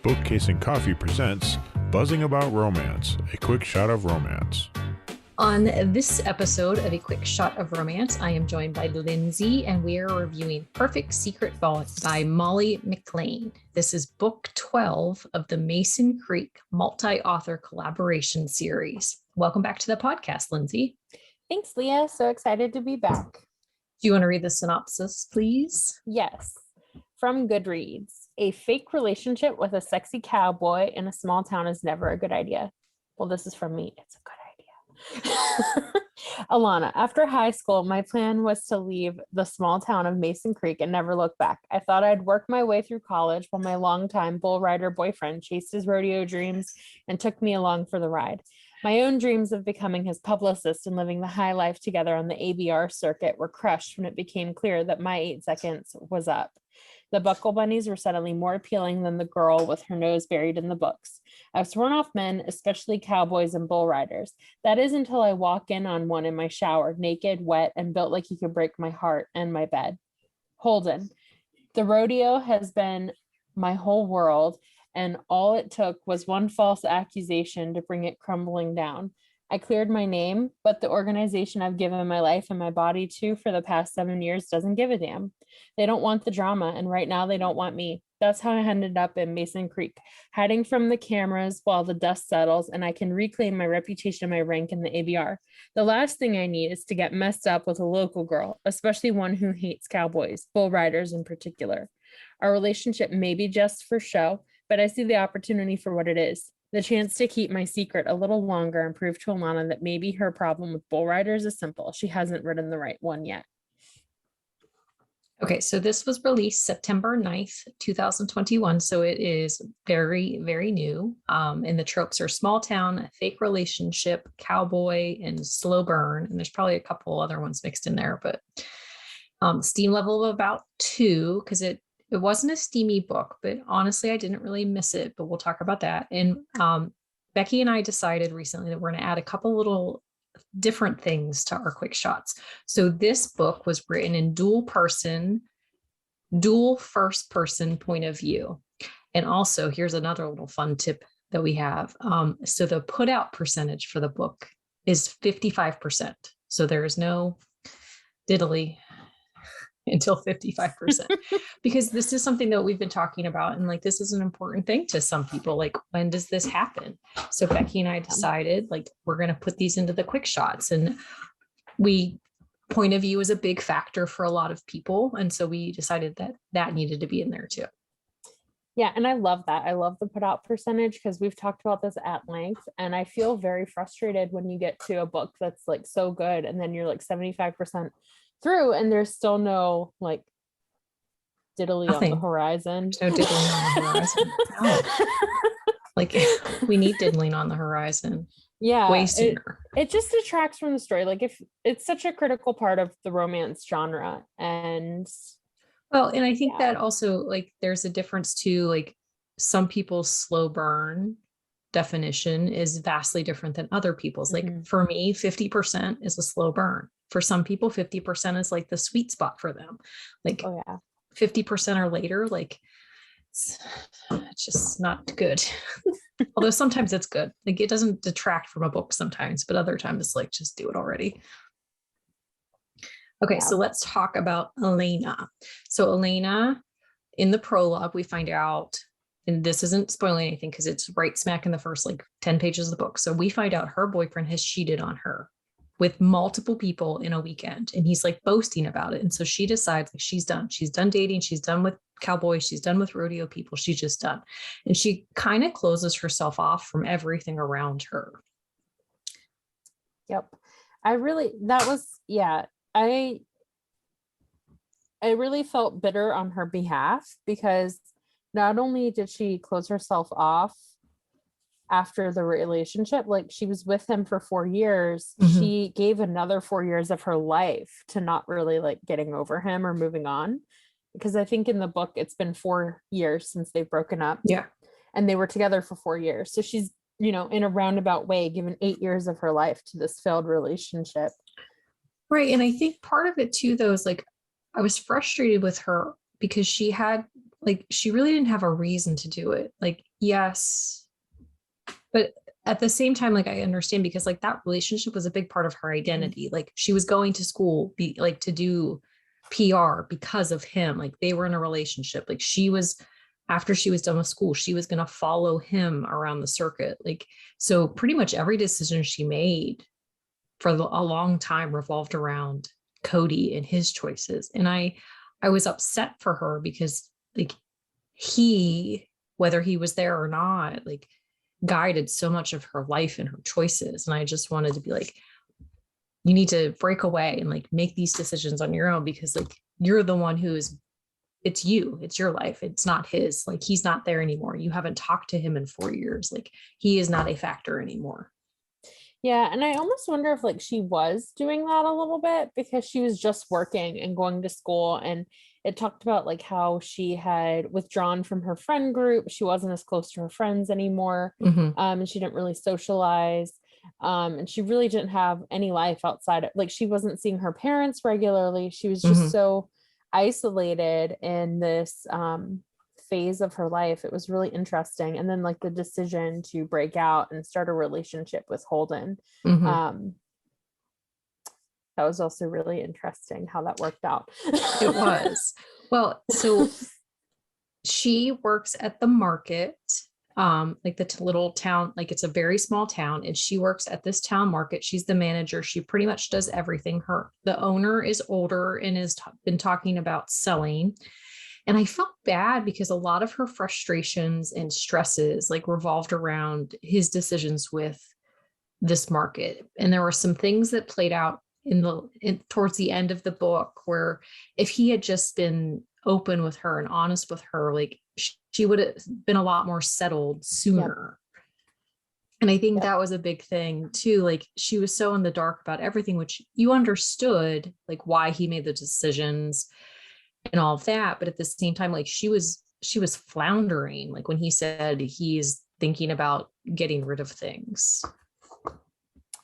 Bookcase and Coffee presents Buzzing About Romance, a quick shot of romance. On this episode of A Quick Shot of Romance, I am joined by Lindsey, and we are reviewing Perfect Secret Vault by Molly McLain. This is book 12 of the Mason Creek multi-author collaboration series. Welcome back to the podcast, Lindsey. Thanks, Leah. So excited to be back. Do you want to read the synopsis, please? Yes. From Goodreads. A fake relationship with a sexy cowboy in a small town is never a good idea. Well, this is from me. It's a good idea. Alana, after high school, my plan was to leave the small town of Mason Creek and never look back. I thought I'd work my way through college while my longtime bull rider boyfriend chased his rodeo dreams and took me along for the ride. My own dreams of becoming his publicist and living the high life together on the ABR circuit were crushed when it became clear that my 8 seconds was up. The buckle bunnies were suddenly more appealing than the girl with her nose buried in the books. I've sworn off men, especially cowboys and bull riders. That is until I walk in on one in my shower, naked, wet, and built like he could break my heart and my bed. Holden. The rodeo has been my whole world, and all it took was one false accusation to bring it crumbling down. I cleared my name, but the organization I've given my life and my body to for the past 7 years doesn't give a damn. They don't want the drama, and right now they don't want me. That's how I ended up in Mason Creek, hiding from the cameras while the dust settles and I can reclaim my reputation and my rank in the ABR. The last thing I need is to get messed up with a local girl, especially one who hates cowboys, bull riders in particular. Our relationship may be just for show, but I see the opportunity for what it is. The chance to keep my secret a little longer and prove to Alana that maybe her problem with bull riders is simple. She hasn't written the right one yet. Okay, so this was released September 9th, 2021. So it is very, very new. And the tropes are small town, fake relationship, cowboy, and slow burn. And there's probably a couple other ones mixed in there, but steam level of about 2, because it wasn't a steamy book, but honestly, I didn't really miss it, but we'll talk about that. And Becky and I decided recently that we're going to add a couple little different things to our quick shots. So this book was written in dual first person point of view. And also here's another little fun tip that we have. So the put out percentage for the book is 55%. So there is no diddly until 55%, because this is something that we've been talking about. And like, this is an important thing to some people. Like, when does this happen? So Becky and I decided like, we're going to put these into the quick shots, and point of view is a big factor for a lot of people. And so we decided that needed to be in there too. Yeah. And I love that. I love the put out percentage because we've talked about this at length, and I feel very frustrated when you get to a book that's like so good and then you're like 75% through and there's still no like diddly Nothing. on the horizon. There's no diddling on the horizon. No. Like, we need diddling on the horizon. Yeah, way sooner. It just detracts from the story. Like, if it's such a critical part of the romance genre. And I think that also, like, there's a difference too. Like, some people's slow burn definition is vastly different than other people's. Like, for me, 50% is a slow burn. For some people, 50% is like the sweet spot for them. Like, 50% or later, like, it's just not good. Although sometimes it's good. Like, it doesn't detract from a book sometimes, but other times it's like, just do it already. Okay, so let's talk about Alana. So Alana, in the prologue, we find out, and this isn't spoiling anything because it's right smack in the first like 10 pages of the book. So we find out her boyfriend has cheated on her with multiple people in a weekend, and he's like boasting about it. And so she decides like she's done dating. She's done with cowboys. She's done with rodeo people. She's just done. And she kind of closes herself off from everything around her. Yep. I really felt bitter on her behalf, because not only did she close herself off after the relationship, like, she was with him for 4 years. She gave another 4 years of her life to not really like getting over him or moving on, because I think in the book it's been 4 years since they've broken up. Yeah. And they were together for 4 years. So she's, in a roundabout way, given 8 years of her life to this failed relationship. Right. And I think part of it too, though, is like, I was frustrated with her because she had like she really didn't have a reason to do it. Like, yes, but at the same time, like I understand because like that relationship was a big part of her identity. Like she was going to school to do PR because of him. Like they were in a relationship. Like she was, after she was done with school, she was going to follow him around the circuit. Like, so pretty much every decision she made for a long time revolved around Cody and his choices. And I was upset for her because like he, whether he was there or not, like guided so much of her life and her choices. And I just wanted to be like, you need to break away and like make these decisions on your own, because like you're the one it's you, it's your life. It's not his. Like he's not there anymore. You haven't talked to him in 4 years. Like he is not a factor anymore. Yeah, and I almost wonder if like she was doing that a little bit because she was just working and going to school, and it talked about like how she had withdrawn from her friend group. She wasn't as close to her friends anymore. And she didn't really socialize. And she really didn't have any life outside of, like she wasn't seeing her parents regularly. She was just so isolated in this phase of her life. It was really interesting. And then like the decision to break out and start a relationship with Holden, that was also really interesting how that worked out. It was. Well, so she works at the market, like the little town, like it's a very small town, and she works at this town market. She's the manager. She pretty much does everything. The owner is older and has been talking about selling. And I felt bad because a lot of her frustrations and stresses like revolved around his decisions with this market. And there were some things that played out towards the end of the book where if he had just been open with her and honest with her, like she would have been a lot more settled sooner. Yep. And I think that was a big thing too. Like she was so in the dark about everything, which you understood like why he made the decisions and all of that. But at the same time, like she was floundering, like when he said he's thinking about getting rid of things.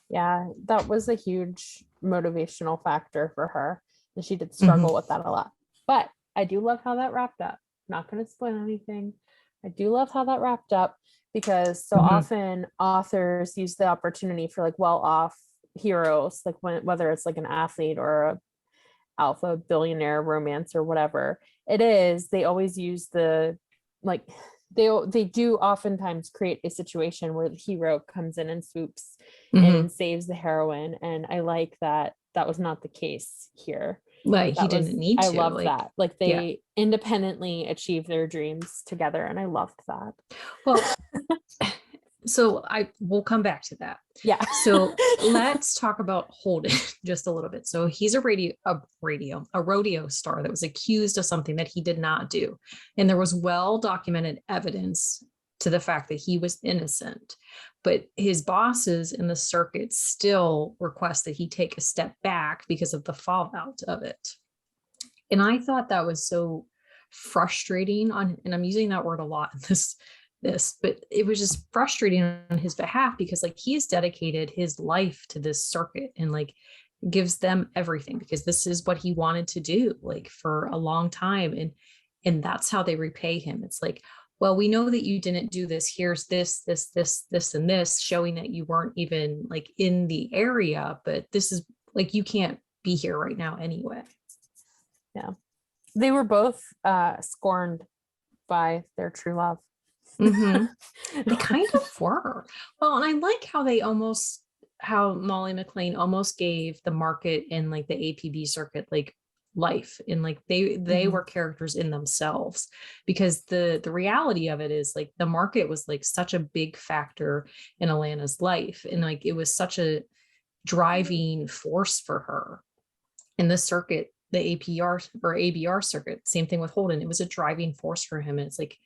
Yeah, that was a huge motivational factor for her. And she did struggle with that a lot. But I do love how that wrapped up. Not going to spoil anything. I do love how that wrapped up because so often authors use the opportunity for like well-off heroes, like whether it's like an athlete or a alpha billionaire romance or whatever it is, they always use the like they do oftentimes create a situation where the hero comes in and swoops in and saves the heroine. And I like that was not the case here. Like he didn't need to. I love that. Like they independently achieve their dreams together. And I loved that. Well, so we'll come back to that. Yeah. So let's talk about Holden just a little bit. So he's a rodeo star that was accused of something that he did not do. And there was well-documented evidence to the fact that he was innocent, but his bosses in the circuit still request that he take a step back because of the fallout of it. And I thought that was so frustrating and I'm using that word a lot in this, but it was just frustrating on his behalf because like he has dedicated his life to this circuit and like gives them everything because this is what he wanted to do like for a long time. And that's how they repay him. It's like, well, we know that you didn't do this. Here's this, and this, showing that you weren't even like in the area, but this is like, you can't be here right now anyway. Yeah. They were both scorned by their true love. They kind of were. Well, and I like how Molly McLain almost gave the market and like the APB circuit like life, and like they were characters in themselves, because the reality of it is like the market was like such a big factor in Alana's life, and like it was such a driving force for her. In the circuit, the APR or ABR circuit, same thing with Holden, it was a driving force for him. And it's like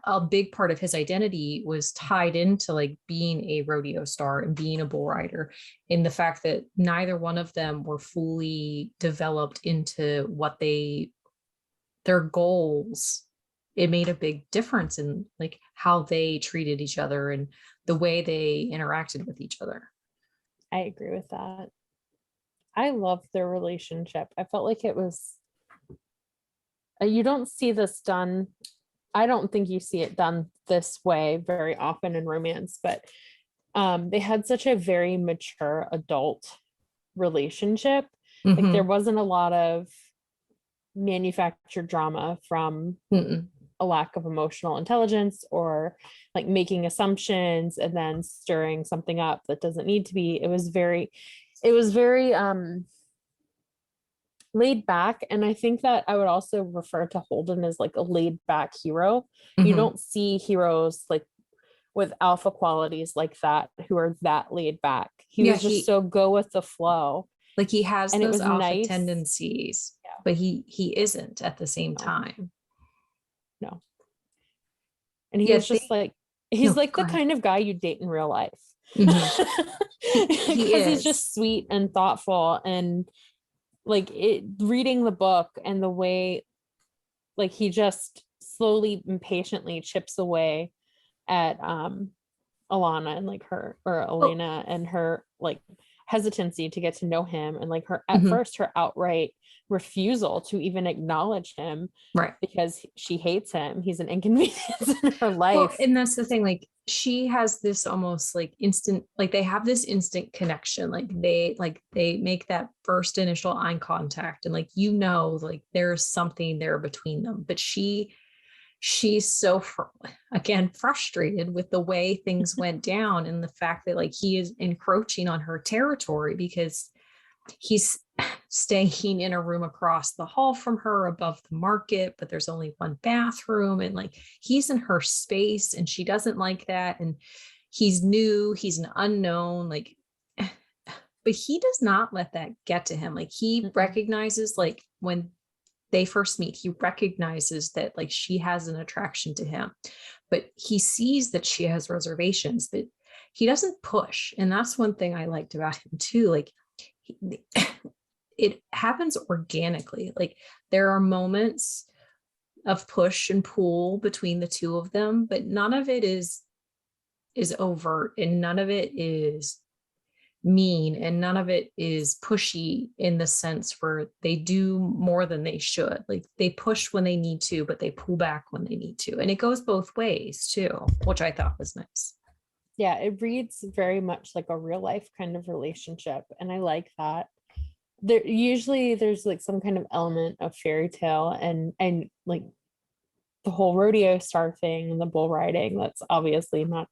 a big part of his identity was tied into like being a rodeo star and being a bull rider, and the fact that neither one of them were fully developed into what their goals. It made a big difference in like how they treated each other and the way they interacted with each other. I agree with that. I loved their relationship. I felt like it was You don't see this done. I don't think you see it done this way very often in romance, but they had such a very mature adult relationship. Like there wasn't a lot of manufactured drama from a lack of emotional intelligence or like making assumptions and then stirring something up that doesn't need to be. It was very laid back. And I think that I would also refer to Holden as like a laid back hero. You don't see heroes like with alpha qualities like that who are that laid back. He was just so go with the flow. Like he has and those it was alpha nice tendencies, but he isn't at the same time. No. And he was just like, he's like the kind of guy you date in real life. Because he's just sweet and thoughtful, and like reading the book and the way like he just slowly and patiently chips away at Alana and like her, or Elena, and her like hesitancy to get to know him, and like her at first her outright refusal to even acknowledge him, right, because she hates him. He's an inconvenience in her life. Well, and that's the thing, like she has this almost like instant, like they have this instant connection, like they make that first initial eye contact, and like like there's something there between them, but she's so again frustrated with the way things went down, and the fact that like he is encroaching on her territory because he's staying in a room across the hall from her above the market, but there's only one bathroom, and like he's in her space and she doesn't like that, and he's new, he's an unknown, like but he does not let that get to him. Like he recognizes, like when they first meet, he recognizes that like she has an attraction to him, but he sees that she has reservations, but he doesn't push. And that's one thing I liked about him too. Like it happens organically. Like there are moments of push and pull between the two of them, but none of it is overt, and none of it is mean, and none of it is pushy in the sense where they do more than they should. Like they push when they need to, but they pull back when they need to. And it goes both ways too, which I thought was nice. Yeah, it reads very much like a real life kind of relationship, and I like that. There's like some kind of element of fairy tale and like the whole rodeo star thing and the bull riding. That's obviously not,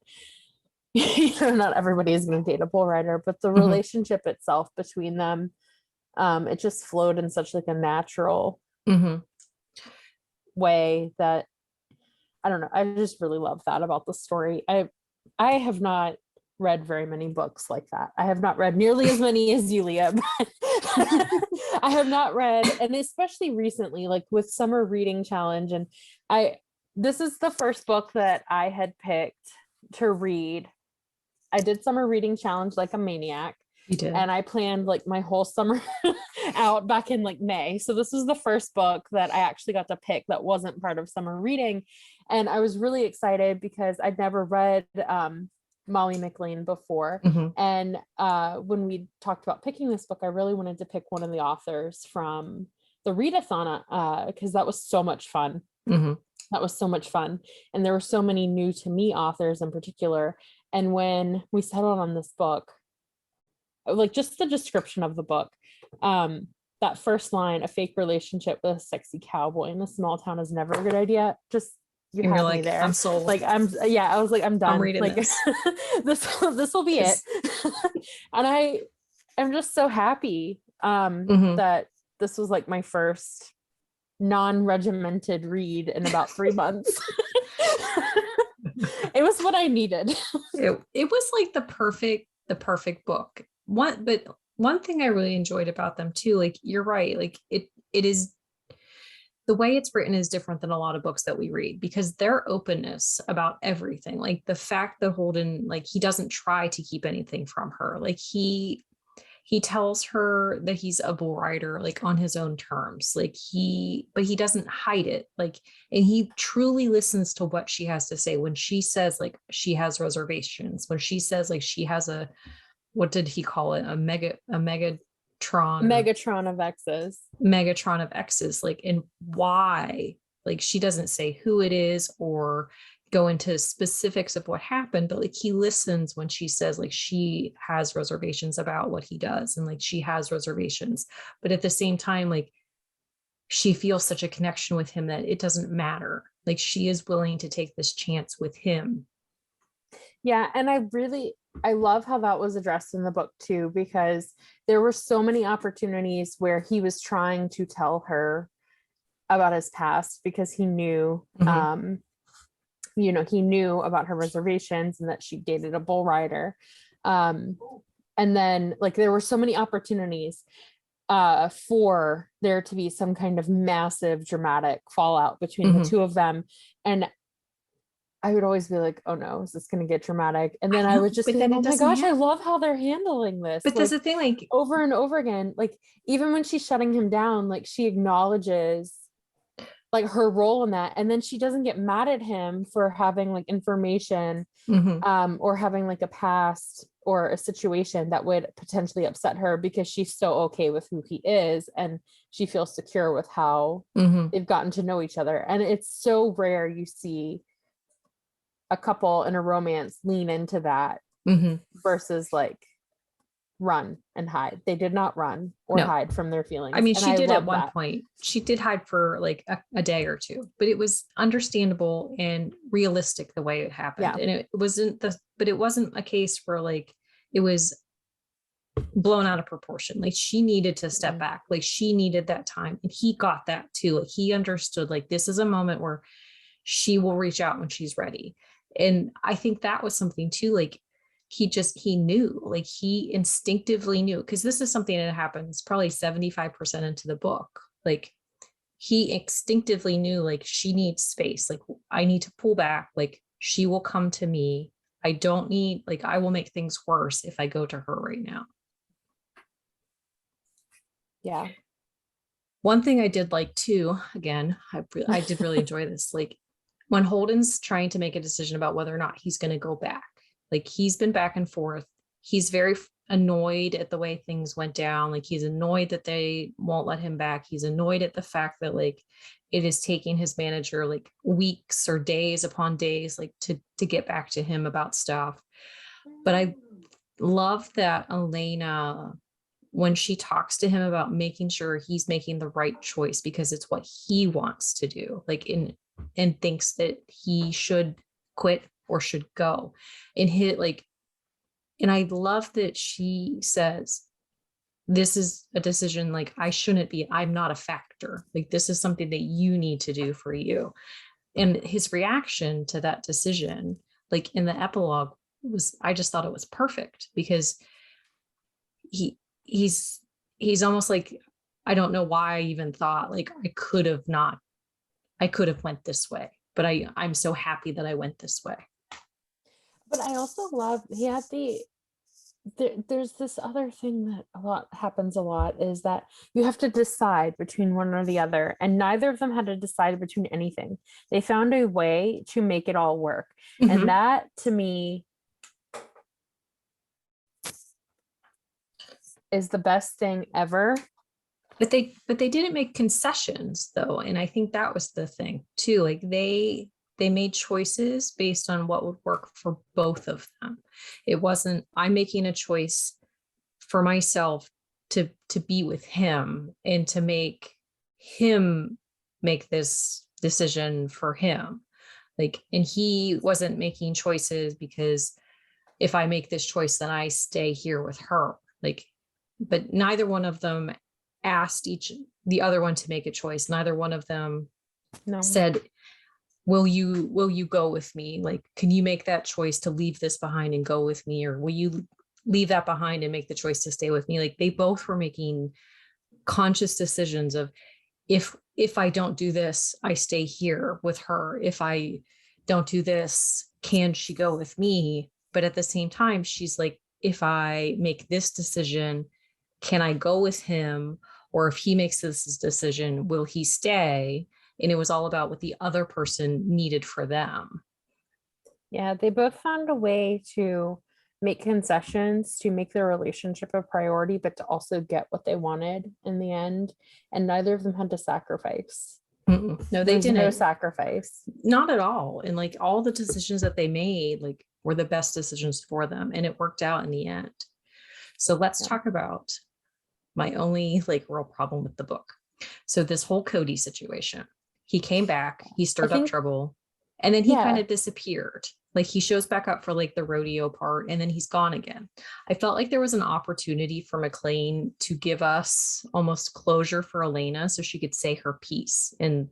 not everybody is going to date a bull rider, but the relationship itself between them, it just flowed in such like a natural way that I don't know. I just really love that about the story. I have not read very many books like that. I have not read nearly as many as you, Leah, but I have not read, and especially recently, like with Summer Reading Challenge, and this is the first book that I had picked to read. I did Summer Reading Challenge like a maniac. You did. And I planned like my whole summer out back in like May. So this was the first book that I actually got to pick that wasn't part of summer reading. And I was really excited because I'd never read Molly McLain before. And when we talked about picking this book, I really wanted to pick one of the authors from the readathon because that was so much fun. That was so much fun. And there were so many new to me authors in particular. And when we settled on this book, like just the description of the book, that first line, a fake relationship with a sexy cowboy in a small town is never a good idea. Just you have like, me there. I'm sold. Like I was like, I'm done. I'm reading like this. this will be it. And I'm just so happy that this was like my first non-regimented read in about 3 months. It was what I needed. It was like the perfect book. One thing I really enjoyed about them too, like you're right, like it is, the way it's written is different than a lot of books that we read, because their openness about everything, like the fact that Holden, like he doesn't try to keep anything from her, like he tells her that he's a bull rider, like on his own terms, but he doesn't hide it, like, and he truly listens to what she has to say when she says like she has reservations, when she says like she has what did he call it? A mega Megatron of X's. Megatron of X's, like, and why. Like, she doesn't say who it is or go into specifics of what happened, but like he listens when she says like she has reservations about what he does, and like she has reservations, but at the same time, like she feels such a connection with him that it doesn't matter. Like she is willing to take this chance with him. Yeah, and I love how that was addressed in the book too, because there were so many opportunities where he was trying to tell her about his past because he knew he knew about her reservations and that she dated a bull rider. And then like there were so many opportunities for there to be some kind of massive dramatic fallout between the two of them. And I would always be like, oh no, is this going to get dramatic? And then I would just be like, oh my gosh, I love how they're handling this. But that's the thing, like over and over again, like even when she's shutting him down, like she acknowledges like her role in that, and then she doesn't get mad at him for having like information or having like a past or a situation that would potentially upset her, because she's so okay with who he is and she feels secure with how they've gotten to know each other. And it's so rare you see a couple in a romance lean into that versus like run and hide. They did not run or hide from their feelings. I mean, she did at one point. She did hide for like a day or two, but it was understandable and realistic the way it happened. Yeah. And it wasn't a case where like it was blown out of proportion. Like she needed to step back. Like she needed that time, and he got that too. Like he understood like this is a moment where she will reach out when she's ready. And I think that was something too, like he knew, like he instinctively knew, because this is something that happens probably 75% into the book. Like he instinctively knew, like she needs space. Like I need to pull back. Like she will come to me. I don't need, like, I will make things worse if I go to her right now. Yeah. One thing I did like too, again, I did really enjoy this. Like when Holden's trying to make a decision about whether or not he's going to go back, like he's been back and forth. He's very annoyed at the way things went down. Like he's annoyed that they won't let him back. He's annoyed at the fact that like it is taking his manager like weeks or days upon days, like to get back to him about stuff. But I love that Alana, when she talks to him about making sure he's making the right choice because it's what he wants to do, like and thinks that he should quit or should go and hit like, and I love that she says, this is a decision, like I shouldn't be, I'm not a factor. Like this is something that you need to do for you. And his reaction to that decision, like in the epilogue I just thought it was perfect, because he's almost like, I don't know why I even thought like I could have went this way, but I'm so happy that I went this way. But I also love, there's this other thing that happens a lot is that you have to decide between one or the other, and neither of them had to decide between anything. They found a way to make it all work. And that to me is the best thing ever. But they didn't make concessions though. And I think that was the thing too. Like they made choices based on what would work for both of them. It wasn't, I'm making a choice for myself to be with him and to make him make this decision for him. Like, and he wasn't making choices because if I make this choice, then I stay here with her. Like, but neither one of them asked the other one to make a choice. Neither one of them said, will you go with me? Like, can you make that choice to leave this behind and go with me? Or will you leave that behind and make the choice to stay with me? Like they both were making conscious decisions of, if I don't do this, I stay here with her. If I don't do this, can she go with me? But at the same time, she's like, if I make this decision, can I go with him? Or if he makes this decision, will he stay? And it was all about what the other person needed for them. Yeah, they both found a way to make concessions to make their relationship a priority, but to also get what they wanted in the end. And neither of them had to sacrifice. No, they There's didn't. no sacrifice. Not at all. And like all the decisions that they made, like were the best decisions for them. And it worked out in the end. So let's talk about my only like real problem with the book. So this whole Cody situation, he came back, he stirred up trouble, and then he kind of disappeared. Like he shows back up for like the rodeo part and then he's gone again. I felt like there was an opportunity for McLain to give us almost closure for Alana so she could say her piece. And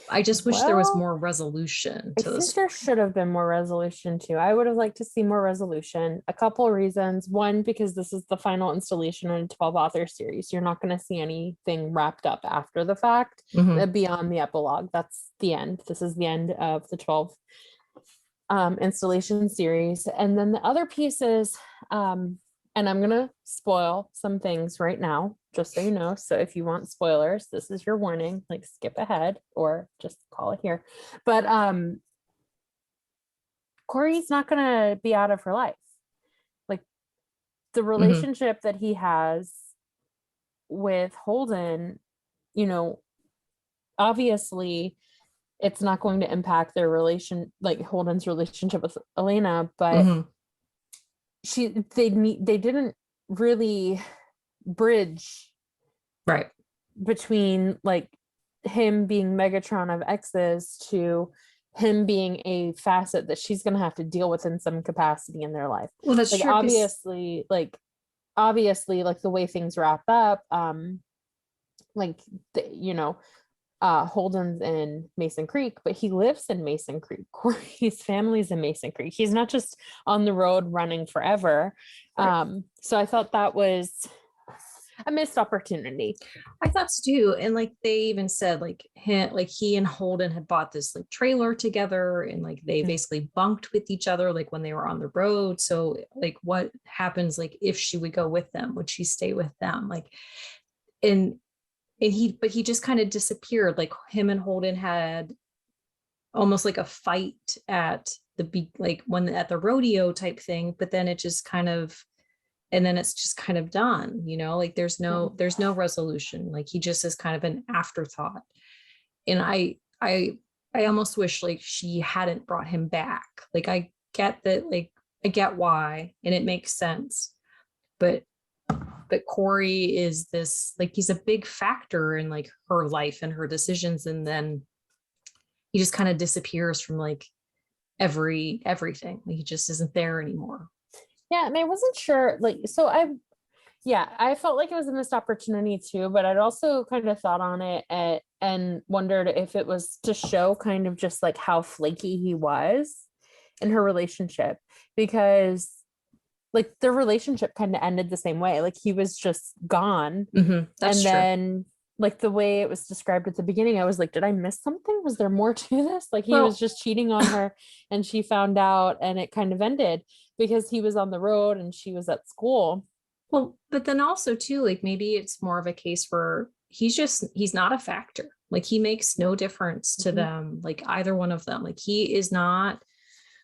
I just wish there was more resolution to this. There should have been more resolution too. I would have liked to see more resolution. A couple of reasons. One, because this is the final installation in a 12 author series. You're not going to see anything wrapped up after the fact beyond the epilogue. That's the end. This is the end of the 12 installation series. And then the other piece is, and I'm going to spoil some things right now, just so you know. So if you want spoilers, this is your warning, like skip ahead or just call it here. But Corey's not going to be out of her life. Like the relationship that he has with Holden, you know, obviously it's not going to impact their relation, like Holden's relationship with Alana, but they didn't really bridge between like him being Megatron of X's to him being a facet that she's going to have to deal with in some capacity in their life. Well, that's like, true. Obviously, like the way things wrap up, Holden's in Mason Creek, but he lives in Mason Creek. Corey's family's in Mason Creek. He's not just on the road running forever. So I thought that was a missed opportunity. I thought so too. And like they even said like he and Holden had bought this like trailer together and like they basically bunked with each other like when they were on the road. So like what happens like if she would go with them, would she stay with them? Like but he just kind of disappeared. Like him and Holden had almost like a fight at the rodeo type thing, but then it just kind of, and then it's just kind of done, you know, like there's no resolution. Like he just is kind of an afterthought. And I almost wish like she hadn't brought him back. Like I get that, like I get why, and it makes sense, but Corey is this, like, he's a big factor in like her life and her decisions. And then he just kind of disappears from like everything. Like, he just isn't there anymore. Yeah. And I wasn't sure, like, so I felt like it was a missed opportunity too, but I'd also kind of thought on it and wondered if it was to show kind of just like how flaky he was in her relationship, because like their relationship kind of ended the same way. Like he was just gone. And then like the way it was described at the beginning, I was like, did I miss something? Was there more to this? Like he was just cheating on her and she found out, and it kind of ended because he was on the road and she was at school. Well, but then also too, like maybe it's more of a case where he's not a factor. Like he makes no difference to them, like either one of them. Like he is not,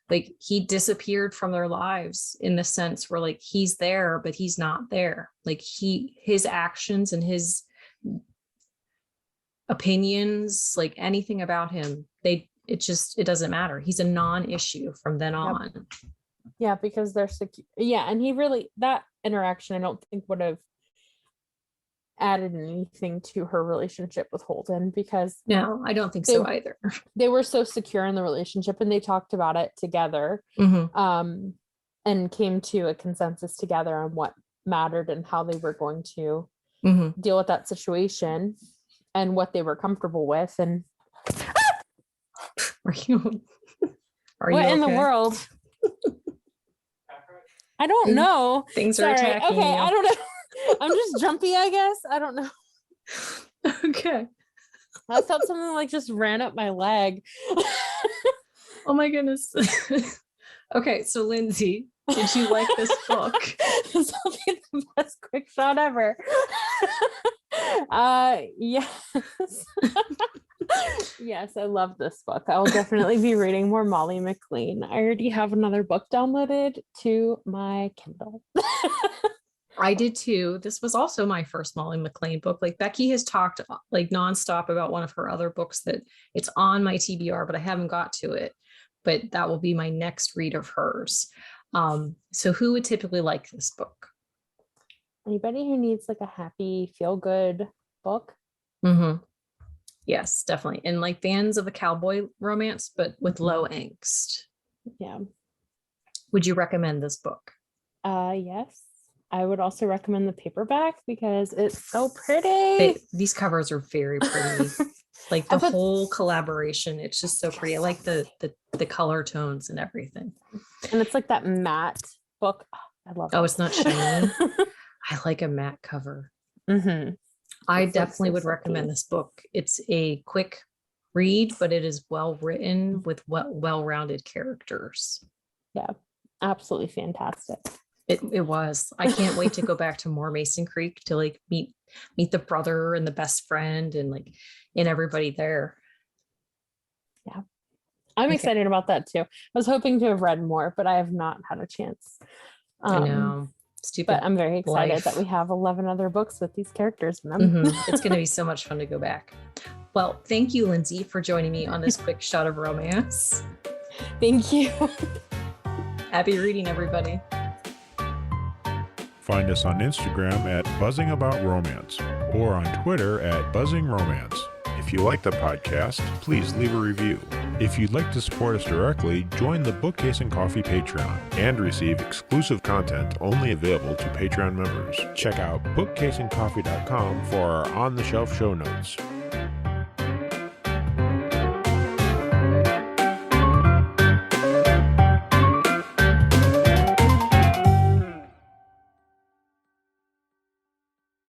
like he disappeared from their lives in the sense where like he's there, but he's not there. Like his actions and his opinions, like anything about him, it doesn't matter. He's a non-issue from then on. Yeah, because they're secure. Yeah, and he really, that interaction I don't think would have added anything to her relationship with Holden, because no, I don't think so either. They were so secure in the relationship and they talked about it together, and came to a consensus together on what mattered and how they were going to deal with that situation and what they were comfortable with. And are you what okay? In the world? I don't know. Things are attacking okay, you. I don't know. I'm just jumpy, I guess. I don't know. Okay. I felt something like just ran up my leg. Oh my goodness. Okay, so Lindsey, did you like this book? This will be the best quick shot ever. Yes. Yes, I love this book. I will definitely be reading more Molly McLain. I already have another book downloaded to my Kindle. I did too. This was also my first Molly McLain book. Like Becky has talked like nonstop about one of her other books that it's on my TBR, but I haven't got to it. But that will be my next read of hers. So who would typically like this book? Anybody who needs like a happy, feel-good book. Mm-hmm. Yes, definitely. And like fans of a cowboy romance, but with low angst. Yeah. Would you recommend this book? Yes. I would also recommend the paperback because it's so pretty. These covers are very pretty. Like the whole collaboration, it's just so pretty. I like the color tones and everything. And it's like that matte book. Oh, I love it. Oh, it's not shiny. I like a matte cover. Mm-hmm. I definitely would recommend this book. It's a quick read, but it is well written with well-rounded characters. Yeah, absolutely fantastic. It was. I can't wait to go back to more Mason Creek to like meet the brother and the best friend and everybody there. Yeah. I'm excited about that too. I was hoping to have read more, but I have not had a chance. I know. Stupid. But I'm very excited life. that we have 11 other books with these characters in them. Mm-hmm. It's going to be so much fun to go back. Well, thank you, Lindsey, for joining me on this quick shot of romance. Thank you. Happy reading, everybody. Find us on Instagram at Buzzing About Romance or on Twitter at Buzzing Romance. If you like the podcast, please leave a review. If you'd like to support us directly, join the Bookcase and Coffee Patreon and receive exclusive content only available to Patreon members. Check out bookcaseandcoffee.com for our on-the-shelf show notes.